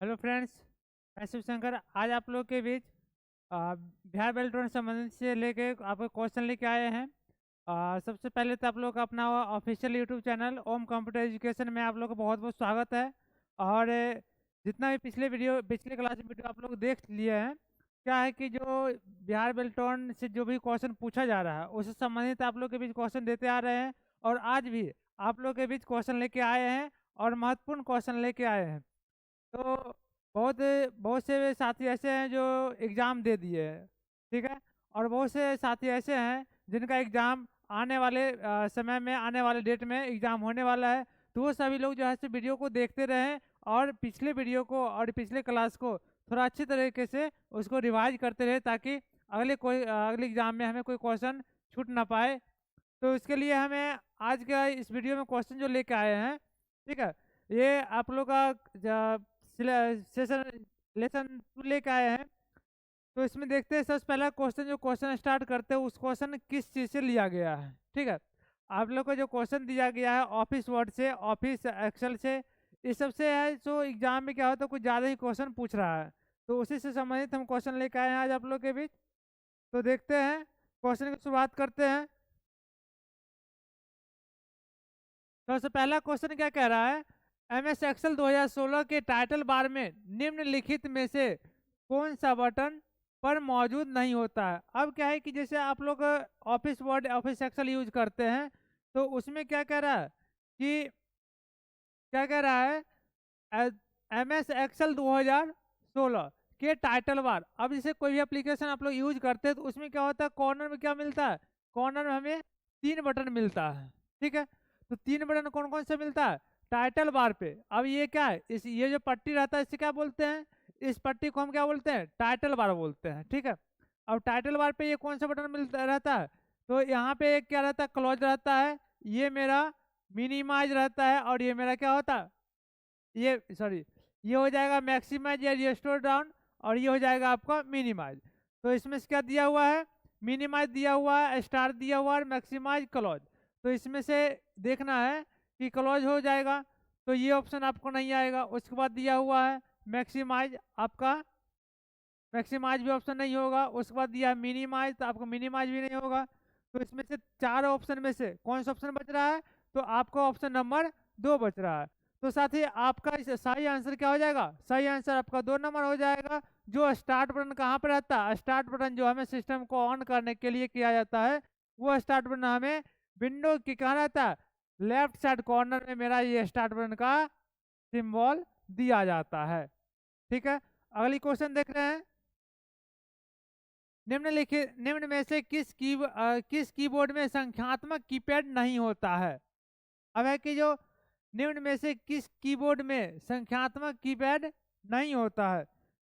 Hello friends, मैं शिव शंकर आज आप लोग के बीच बिहार बेल्ट्रॉन संबंधित से लेके आपको क्वेश्चन लेके आए हैं। सबसे पहले तो आप लोग का अपना ऑफिशियल यूट्यूब चैनल ओम कंप्यूटर एजुकेशन में आप लोग का बहुत बहुत स्वागत है। और जितना भी पिछले क्लास में वीडियो आप लोग देख लिए हैं, क्या है कि जो बिहार बेल्ट्रॉन से जो भी क्वेश्चन पूछा जा रहा है उससे संबंधित आप लोग के बीच क्वेश्चन देते आ रहे हैं। और आज भी आप लोग के बीच क्वेश्चन लेके आए हैं और महत्वपूर्ण क्वेश्चन लेके आए हैं। तो बहुत बहुत से साथी ऐसे हैं जो एग्ज़ाम दे दिए हैं, ठीक है। और बहुत से साथी ऐसे हैं जिनका एग्ज़ाम आने वाले समय में, आने वाले डेट में एग्ज़ाम होने वाला है। तो वो सभी लोग जो है वीडियो को देखते रहें और पिछले वीडियो को और पिछले क्लास को थोड़ा अच्छी तरीके से उसको रिवाइज करते रहे, ताकि अगले एग्ज़ाम में हमें कोई क्वेश्चन छूट ना पाए। तो इसके लिए हमें आज का इस वीडियो में क्वेश्चन जो लेके आए हैं, ठीक है, ये आप लोग का सेशन लेसन 2 लेके आए हैं। तो इसमें देखते हैं सबसे पहला क्वेश्चन, जो क्वेश्चन स्टार्ट करते हैं उस क्वेश्चन किस चीज़ से लिया गया है, ठीक है। आप लोग को जो क्वेश्चन दिया गया है ऑफिस वर्ड से, ऑफिस एक्सेल से, इस सबसे है। सो एग्जाम में क्या होता है, कुछ ज़्यादा ही क्वेश्चन पूछ रहा है, तो उसी से संबंधित हम क्वेश्चन लेके आए हैं आज आप लोग के बीच। तो देखते हैं, क्वेश्चन की शुरुआत करते हैं। सबसे पहला क्वेश्चन क्या कह रहा है, MS एक्सेल 2016 के टाइटल बार में निम्नलिखित में से कौन सा बटन पर मौजूद नहीं होता है। अब क्या है कि जैसे आप लोग office word, office excel use करते हैं, तो उसमें क्या कह रहा है कि क्या कह रहा है, MS एक्सेल 2016 के टाइटल बार। अब जैसे कोई भी एप्लीकेशन आप लोग यूज करते हैं तो उसमें क्या होता है, कॉर्नर में क्या मिलता है, कॉर्नर में हमें 3 बटन मिलता है, ठीक है। तो 3 बटन कौन कौन से मिलता है, टाइटल बार पे। अब ये क्या है, ये जो पट्टी रहता है इसे क्या बोलते हैं, इस पट्टी को हम क्या बोलते हैं, टाइटल बार बोलते हैं, ठीक है। अब टाइटल बार पे ये कौन सा बटन मिलता रहता है, तो यहाँ पे एक क्या रहता है, क्लोज रहता है, ये मेरा मिनिमाइज रहता है, और ये मेरा क्या होता है, ये हो जाएगा मैक्सिमाइज या रिस्टोर डाउन, और ये हो जाएगा आपका मिनिमाइज। तो इसमें से क्या दिया हुआ है, मिनिमाइज दिया हुआ है, स्टार दिया हुआ है, मैक्सिमाइज, क्लोज। तो इसमें से देखना है कि क्लोज हो जाएगा, तो ये ऑप्शन आपको नहीं आएगा। उसके बाद दिया हुआ है मैक्सिमाइज, आपका मैक्सिमाइज भी ऑप्शन नहीं होगा। उसके बाद दिया मिनिमाइज, तो आपको मिनिमाइज भी नहीं होगा। तो इसमें से 4 ऑप्शन में से कौन सा ऑप्शन बच रहा है, तो आपका ऑप्शन नंबर 2 बच रहा है। तो साथ ही आपका सही आंसर क्या हो जाएगा, सही आंसर आपका 2 नंबर हो जाएगा। जो स्टार्ट बटन कहाँ पर रहता है, स्टार्ट बटन जो हमें सिस्टम को ऑन करने के लिए किया जाता है, वो स्टार्ट बटन हमें विंडो की कहाँ रहता है, लेफ्ट साइड कॉर्नर में मेरा ये स्टार्ट बटन का सिंबल दिया जाता है, ठीक है। अगली क्वेश्चन देख रहे हैं, निम्न में से किस कीबोर्ड में संख्यात्मक कीपैड नहीं होता है। अब है कि जो निम्न में से किस कीबोर्ड में संख्यात्मक कीपैड नहीं होता है,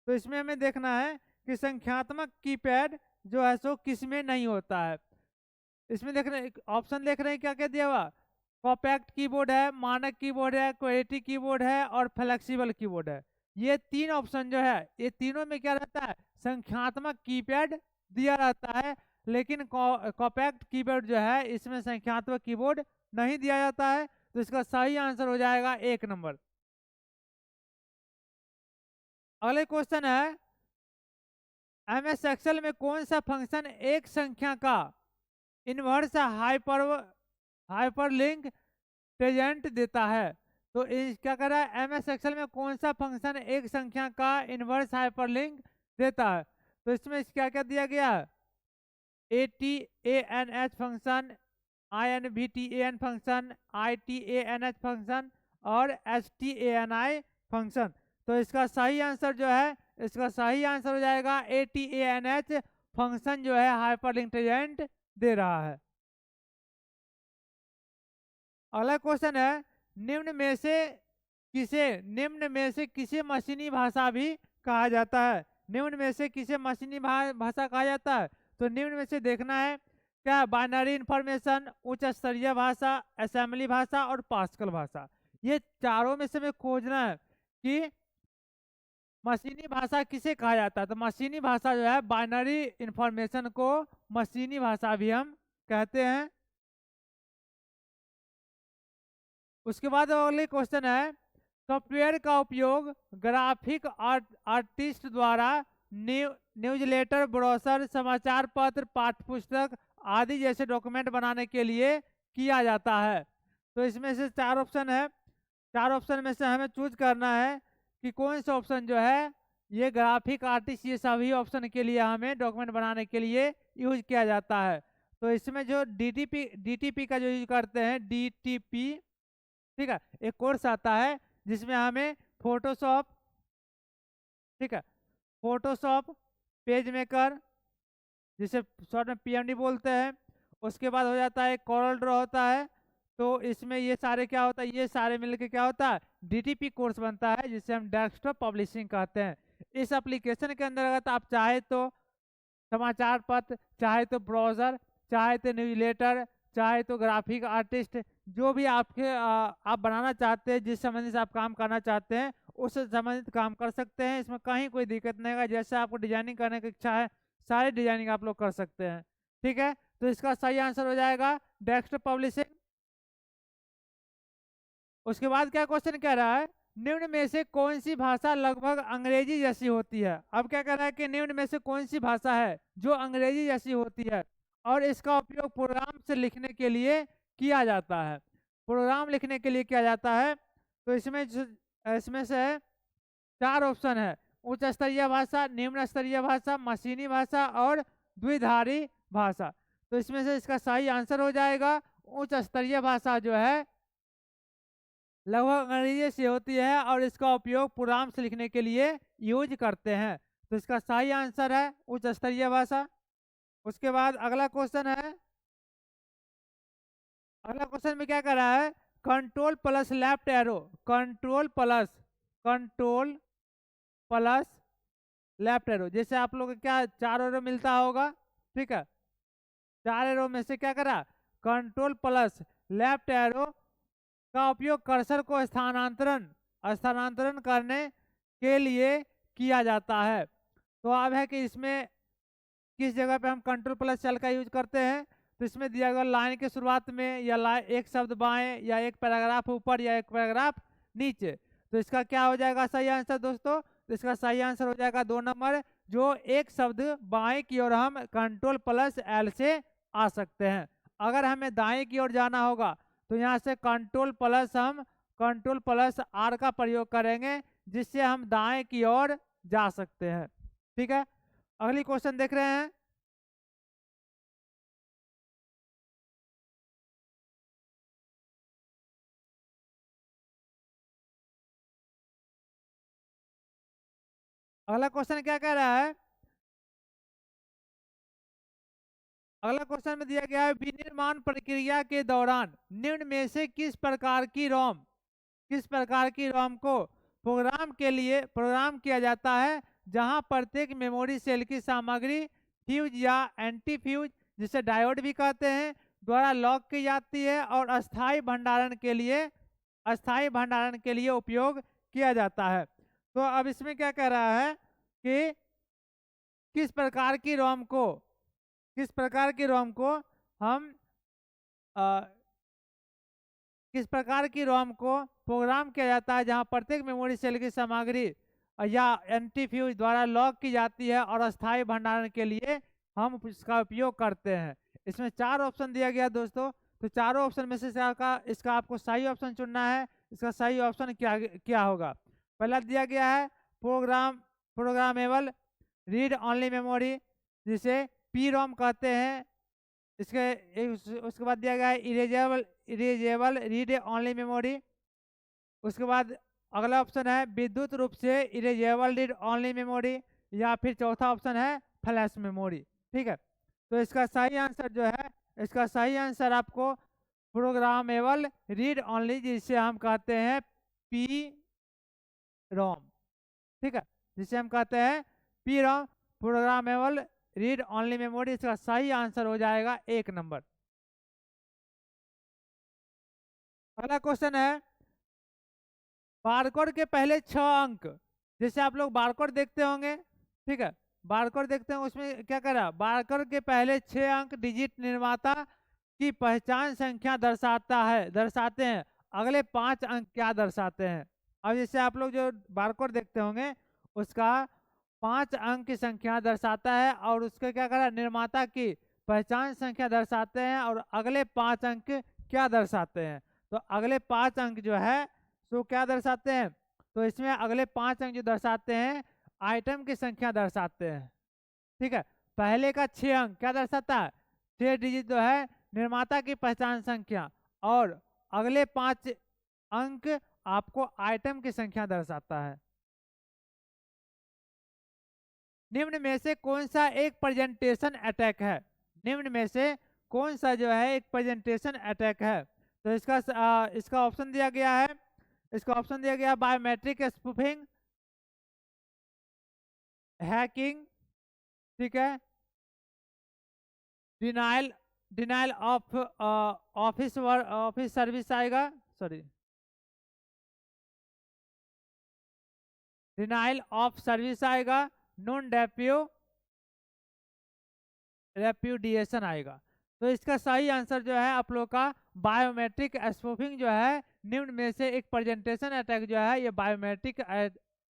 तो इसमें हमें देखना है कि संख्यात्मक कीपैड जो है सो किस में नहीं होता है। इसमें देख रहे हैं, ऑप्शन देख रहे हैं क्या क्या दिया हुआ, कॉपैक्ट कीबोर्ड है, मानक कीबोर्ड है, क्वेलिटी कीबोर्ड है, और फ्लेक्सिबल कीबोर्ड है। ये 3 ऑप्शन जो है, ये तीनों में क्या रहता है, संख्यात्मक कीपैड दिया रहता है। लेकिन कॉपैक्ट कीबोर्ड जो है, इसमें संख्यात्मक कीबोर्ड नहीं दिया जाता है। तो इसका सही आंसर हो जाएगा 1 नंबर। अगले क्वेश्चन है, MS एक्सेल में कौन सा फंक्शन एक संख्या का इनवर्स हाइपरलिंक प्रेजेंट देता है। तो क्या कर रहा है, MS एक्सेल में कौन सा फंक्शन एक संख्या का इनवर्स हाइपरलिंक देता है। तो इसमें क्या क्या दिया गया है, ATANH function, INVTAN function, ITANH function, और STANI फंक्शन। तो इसका सही आंसर जो है, इसका सही आंसर हो जाएगा ATANH फंक्शन जो है हाइपरलिंक प्रेजेंट दे रहा है। अगला क्वेश्चन है, निम्न में से किसे मशीनी भाषा भी कहा जाता है। निम्न में से किसे मशीनी भाषा कहा जाता है, तो निम्न में से देखना है क्या, बाइनरी इंफॉर्मेशन, उच्च स्तरीय भाषा, असेंबली भाषा, और पास्कल भाषा। ये चारों में से हमें खोजना है कि मशीनी भाषा किसे कहा जाता है। तो मशीनी भाषा जो है, बाइनरी इंफॉर्मेशन को मशीनी भाषा भी हम कहते हैं। उसके बाद अगले क्वेश्चन है, सॉफ्टवेयर का उपयोग ग्राफिक आर्टिस्ट द्वारा न्यूज़लेटर, ब्रोशर, समाचार पत्र, पाठ्यपुस्तक आदि जैसे डॉक्यूमेंट बनाने के लिए किया जाता है। तो इसमें से 4 ऑप्शन है, 4 ऑप्शन में से हमें चूज करना है कि कौन सा ऑप्शन जो है ये ग्राफिक आर्टिस्ट, ये सभी ऑप्शन के लिए हमें डॉक्यूमेंट बनाने के लिए यूज किया जाता है। तो इसमें जो डीटीपी का जो यूज करते हैं, डीटीपी, ठीक है, एक कोर्स आता है जिसमें हमें फोटोशॉप, ठीक है, फोटोशॉप, पेज मेकर, जिसे शॉर्ट में पीएमडी बोलते हैं, उसके बाद हो जाता है कॉरल ड्रॉ होता है। तो इसमें ये सारे क्या होता है, ये सारे मिलके क्या होता है, डीटीपी कोर्स बनता है, जिसे हम डेस्कटॉप पब्लिशिंग कहते हैं। इस एप्लीकेशन के अंतर्गत आप चाहे तो समाचार पत्र, चाहे तो ब्राउज़र, चाहे तो न्यूज़लेटर, चाहे तो ग्राफिक आर्टिस्ट, जो भी आप बनाना चाहते हैं, जिस संबंधित से आप काम करना चाहते हैं उस संबंधित काम कर सकते हैं। इसमें कहीं कोई दिक्कत नहीं है। जैसे आपको डिजाइनिंग करने की इच्छा है, सारे डिजाइनिंग आप लोग कर सकते हैं, ठीक है। तो इसका सही आंसर हो जाएगा डेस्कटॉप पब्लिशिंग। उसके बाद क्या क्वेश्चन कह रहा है, निम्न में से कौन सी भाषा लगभग अंग्रेजी जैसी होती है। अब क्या कह रहा है कि निम्न में से कौन सी भाषा है जो अंग्रेजी जैसी होती है और इसका उपयोग प्रोग्राम से लिखने के लिए किया जाता है। प्रोग्राम लिखने के लिए किया जाता है। तो इसमें से 4 ऑप्शन है, उच्च स्तरीय भाषा, निम्न स्तरीय भाषा, मशीनी भाषा और द्विधारी भाषा। तो इसमें से इसका सही आंसर हो जाएगा उच्च स्तरीय भाषा, जो है लगभग अंग्रेजी से होती है और इसका उपयोग प्रोग्राम से लिखने के लिए यूज करते हैं। तो इसका सही आंसर है उच्च स्तरीय भाषा। उसके बाद अगला क्वेश्चन है, अगला क्वेश्चन में क्या कर रहा है, control plus left arrow, control plus left arrow, जैसे आप लोग को क्या 4 एरो मिलता होगा, ठीक है। 4 एरो में से क्या करा, कंट्रोल प्लस लेफ्ट एरो का उपयोग कर्सर को स्थानांतरण करने के लिए किया जाता है। तो अब है कि इसमें किस जगह पे हम कंट्रोल प्लस सेल का यूज करते हैं। तो इसमें दिया गया लाइन के शुरुआत में या एक शब्द बाएं या एक पैराग्राफ ऊपर या एक पैराग्राफ नीचे। तो इसका क्या हो जाएगा सही आंसर दोस्तों, तो इसका सही आंसर हो जाएगा 2 नंबर, जो एक शब्द बाएं की ओर हम कंट्रोल प्लस एल से आ सकते हैं। अगर हमें दाएं की ओर जाना होगा तो यहाँ से कंट्रोल प्लस आर का प्रयोग करेंगे, जिससे हम दाएं की ओर जा सकते हैं, ठीक है। अगली क्वेश्चन देख रहे हैं, अगला क्वेश्चन क्या कह रहा है, अगला क्वेश्चन में दिया गया है, विनिर्माण प्रक्रिया के दौरान निम्न में से किस प्रकार की रोम को प्रोग्राम किया जाता है, जहां प्रत्येक मेमोरी सेल की सामग्री फ्यूज या एंटी फ्यूज, जिसे डायोड भी कहते हैं, द्वारा लॉक की जाती है और अस्थायी भंडारण के लिए उपयोग किया जाता है। तो अब इसमें क्या कह रहा है कि किस प्रकार की रोम को प्रोग्राम किया जाता है, जहां प्रत्येक मेमोरी सेल की सामग्री या एंटीफ्यूज द्वारा लॉक की जाती है और अस्थायी भंडारण के लिए हम इसका उपयोग करते हैं। इसमें 4 ऑप्शन दिया गया दोस्तों। तो चारों ऑप्शन में से इसका आपको सही ऑप्शन चुनना है। इसका सही ऑप्शन क्या होगा, पहला दिया गया है प्रोग्रामेबल रीड ओनली मेमोरी, जिसे पी रोम कहते हैं। उसके बाद दिया गया है इरेजेबल रीड ओनली मेमोरी। उसके बाद अगला ऑप्शन है विद्युत रूप से इरेजेबल रीड ओनली मेमोरी, या फिर चौथा ऑप्शन है फ्लैश मेमोरी, ठीक है। तो इसका सही आंसर जो है, इसका सही आंसर आपको प्रोग्रामेबल रीड ओनली, जिसे हम कहते हैं पी रोम, ठीक है, जिसे हम कहते हैं P ROM, programmable read only memory. इसका सही आंसर हो जाएगा 1 नंबर। अगला क्वेश्चन है, बारकोड के पहले 6 अंक, जैसे आप लोग बारकोड देखते होंगे, ठीक है, बारकोड देखते हैं, उसमें क्या करा, बारकोड के पहले 6 अंक डिजिट निर्माता की पहचान संख्या दर्शाते हैं। अगले 5 अंक क्या दर्शाते हैं। अब जैसे आप लोग जो बारकोड देखते होंगे उसका 5 अंक की संख्या दर्शाता है और उसके क्या करा निर्माता की पहचान संख्या दर्शाते हैं और अगले 5 अंक क्या दर्शाते हैं। तो अगले 5 अंक जो है सो क्या दर्शाते हैं, तो इसमें अगले 5 अंक जो दर्शाते हैं आइटम की संख्या दर्शाते हैं। ठीक है, पहले का 6 अंक क्या दर्शाता है, 6 डिजिट जो है निर्माता की पहचान संख्या और अगले 5 अंक आपको आइटम की संख्या दर्शाता है। निम्न में से कौन सा एक प्रेजेंटेशन अटैक है, निम्न में से कौन सा जो है एक प्रेजेंटेशन अटैक है। तो इसका ऑप्शन दिया गया है, इसका ऑप्शन दिया गया बायोमेट्रिक स्पूफिंग, हैकिंग, ठीक है, denial denial of office service आएगा, सॉरी डिनाइल ऑफ सर्विस आएगा, नॉन रेप्यूडिएशन आएगा। तो इसका सही आंसर जो है आप लोग का बायोमेट्रिक स्पूफिंग जो है, निम्न में से एक प्रेजेंटेशन अटैक जो है ये बायोमेट्रिक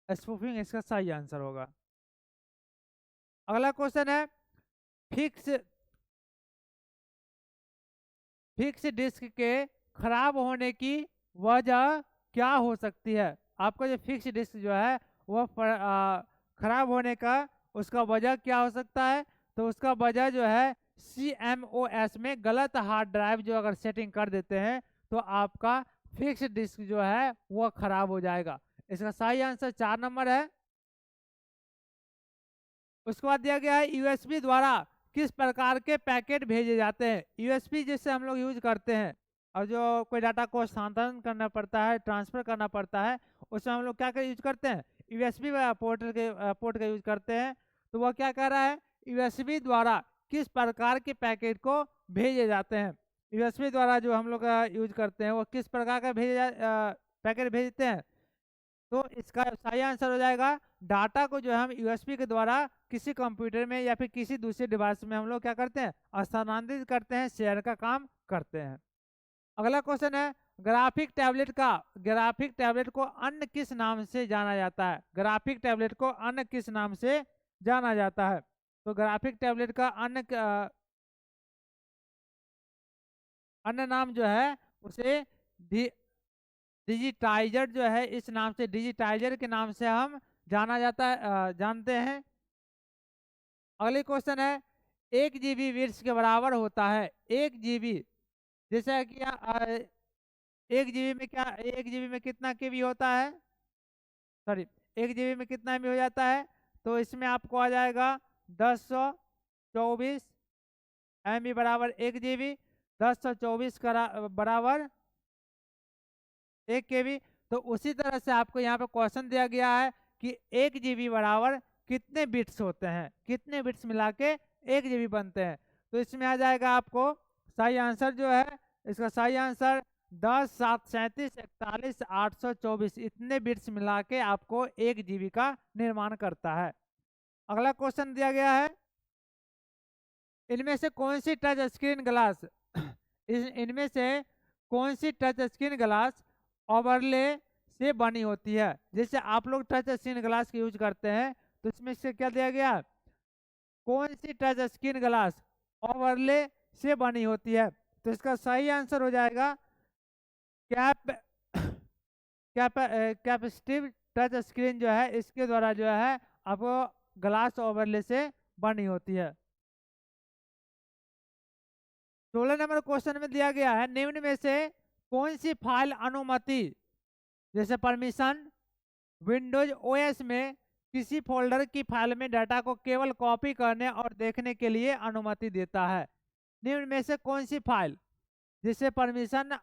स्पूफिंग इसका सही आंसर होगा। अगला क्वेश्चन है फिक्स डिस्क के खराब होने की वजह क्या हो सकती है। आपका जो फिक्स डिस्क जो है वह खराब होने का उसका वजह क्या हो सकता है, तो उसका वजह जो है CMOS में गलत हार्ड ड्राइव जो अगर सेटिंग कर देते हैं तो आपका फिक्स डिस्क जो है वह खराब हो जाएगा। इसका सही आंसर 4 नंबर है। उसके बाद दिया गया है USB द्वारा किस प्रकार के पैकेट भेजे जाते हैं। USB जिससे हम लोग यूज करते हैं और जो कोई डाटा को स्थानांतरण करना पड़ता है, ट्रांसफर करना पड़ता है, उसमें हम लोग क्या यूज करते हैं, USB पोर्ट का यूज करते हैं। तो वह क्या कह रहा है, USB द्वारा किस प्रकार के पैकेट को भेजे जाते हैं। USB द्वारा जो हम लोग यूज करते हैं वो किस प्रकार का पैकेट भेजते हैं। तो इसका सही आंसर हो जाएगा डाटा को जो है हम USB के द्वारा किसी कंप्यूटर में या फिर किसी दूसरे डिवाइस में हम लोग क्या करते हैं, स्थानांतरित करते हैं, शेयर का काम करते हैं। अगला क्वेश्चन है ग्राफिक टैबलेट को अन्य किस नाम से जाना जाता है। ग्राफिक टैबलेट को अन्य किस नाम से जाना जाता है। तो ग्राफिक टैबलेट का अन्य नाम जो है उसे डिजिटाइजर जो है, इस नाम से डिजिटाइजर के नाम से हम जानते हैं। अगले क्वेश्चन है 1 GB बिट्स के बराबर होता है 1 GB, जैसा कि 1 GB में क्या 1 GB में कितना KB होता है, सॉरी 1 GB में कितना MB हो जाता है। तो इसमें आपको आ जाएगा 1024 MB बराबर 1 GB, 1024 बराबर 1 KB। तो उसी तरह से आपको यहाँ पे क्वेश्चन दिया गया है कि 1 GB बराबर कितने बिट्स होते हैं, कितने बिट्स मिला के 1 GB बनते हैं। तो इसमें आ जाएगा आपको सही आंसर जो है, इसका सही आंसर 10 7 37 41 824 इतने बिट्स मिला के आपको 1 GB का निर्माण करता है। अगला क्वेश्चन दिया गया है इनमें से कौन सी टच स्क्रीन ग्लास इनमें से कौन सी टच स्क्रीन ग्लास ओवरले से बनी होती है। जैसे आप लोग टच स्क्रीन ग्लास का यूज करते हैं तो इसमें से क्या दिया गया, कौन सी टच स्क्रीन ग्लास ओवरले से बनी होती है। तो इसका सही आंसर हो जाएगा कैपेसिटिव टच स्क्रीन जो है इसके द्वारा जो है आपको ग्लास ओवरले से बनी होती है। 16 नंबर क्वेश्चन में दिया गया है निम्न में से कौन सी फाइल अनुमति, जैसे परमिशन, विंडोज OS में किसी फोल्डर की फाइल में डाटा को केवल कॉपी करने और देखने के लिए अनुमति देता है। निम्न में से कौन सी फाइल जिसे परमिशन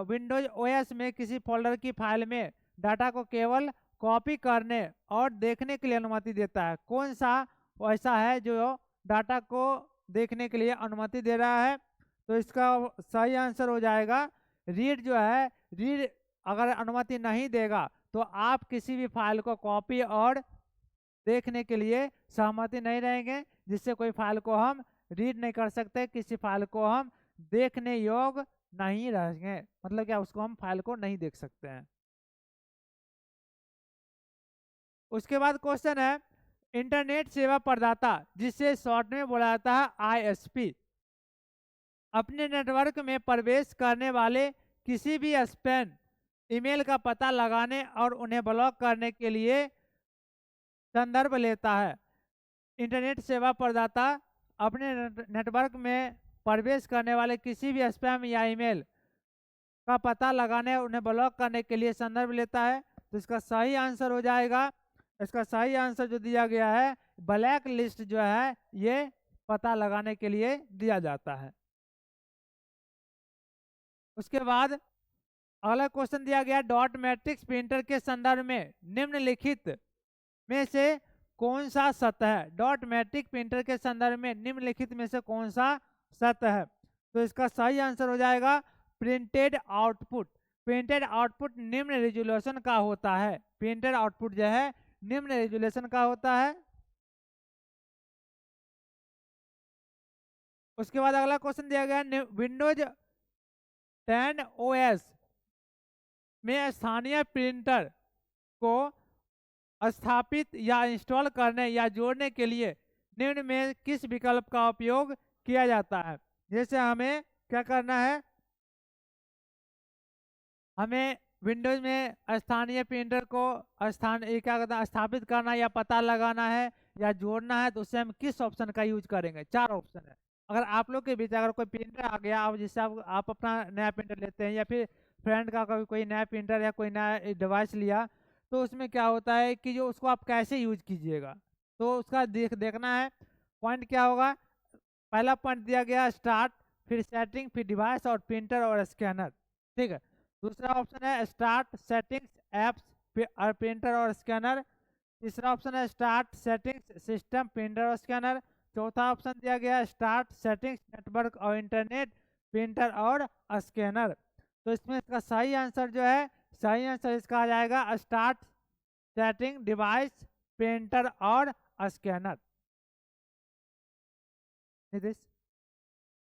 विंडोज OS में किसी फोल्डर की फाइल में डाटा को केवल कॉपी करने और देखने के लिए अनुमति देता है। कौन सा ऐसा है जो डाटा को देखने के लिए अनुमति दे रहा है। तो इसका सही आंसर हो जाएगा रीड जो है, रीड अगर अनुमति नहीं देगा तो आप किसी भी फाइल को कॉपी और देखने के लिए सहमति नहीं रहेंगे, जिससे कोई फाइल को हम रीड नहीं कर सकते, किसी फाइल को हम देखने योग्य नहीं रहेंगे, मतलब क्या उसको हम फाइल को नहीं देख सकते हैं। उसके बाद क्वेश्चन है इंटरनेट सेवा प्रदाता, जिसे शॉर्ट में बोला जाता है आईएसपी, अपने नेटवर्क में प्रवेश करने वाले किसी भी स्पैम ईमेल का पता लगाने और उन्हें ब्लॉक करने के लिए संदर्भ लेता है। इंटरनेट सेवा प्रदाता अपने नेटवर्क में प्रवेश करने वाले किसी भी स्पैम या ईमेल का पता लगाने और उन्हें ब्लॉक करने के लिए संदर्भ लेता है। तो इसका सही आंसर हो जाएगा, इसका सही आंसर जो दिया गया है, ब्लैक लिस्ट जो है ये पता लगाने के लिए दिया जाता है। उसके बाद अगला क्वेश्चन दिया गया डॉट मैट्रिक्स प्रिंटर के संदर्भ में निम्नलिखित में से कौन सा सत्य है। डॉट मैट्रिक प्रिंटर के संदर्भ में निम्नलिखित में से कौन सा सत्य है। तो इसका सही आंसर हो जाएगा प्रिंटेड आउटपुट। प्रिंटेड आउटपुट निम्न रेजोल्यूशन का होता है। प्रिंटेड आउटपुट जो है निम्न रेजोल्यूशन का होता है। उसके बाद अगला क्वेश्चन दिया गया विंडोज 10 OS में स्थानीय प्रिंटर को स्थापित या इंस्टॉल करने या जोड़ने के लिए निम्न में किस विकल्प का उपयोग किया जाता है। जैसे हमें क्या करना है, हमें विंडोज में स्थानीय प्रिंटर को क्या कहते हैं स्थापित करना या पता लगाना है या जोड़ना है, तो उससे हम किस ऑप्शन का यूज करेंगे। 4 ऑप्शन है। अगर आप लोग के बीच अगर कोई प्रिंटर आ गया, आप जिससे आप अपना नया प्रिंटर लेते हैं या फिर फ्रेंड का कोई नया प्रिंटर या कोई नया डिवाइस लिया, तो उसमें क्या होता है कि जो उसको आप कैसे यूज कीजिएगा, तो उसका देखना है। पॉइंट क्या होगा, पहला पॉइंट दिया गया स्टार्ट, फिर सेटिंग, फिर डिवाइस और प्रिंटर और स्कैनर। ठीक है। दूसरा ऑप्शन है स्टार्ट, सेटिंग्स, एप्स और प्रिंटर और स्कैनर। तीसरा ऑप्शन है स्टार्ट, सेटिंग्स, सिस्टम, प्रिंटर और स्कैनर। चौथा ऑप्शन दिया गया स्टार्ट, सेटिंग्स, नेटवर्क और इंटरनेट, प्रिंटर और स्कैनर। तो इसमें इसका सही आंसर जो है, सही आंसर इसका आ जाएगा स्टार्ट, सेटिंग, डिवाइस, प्रिंटर और स्कैनर। नितिश।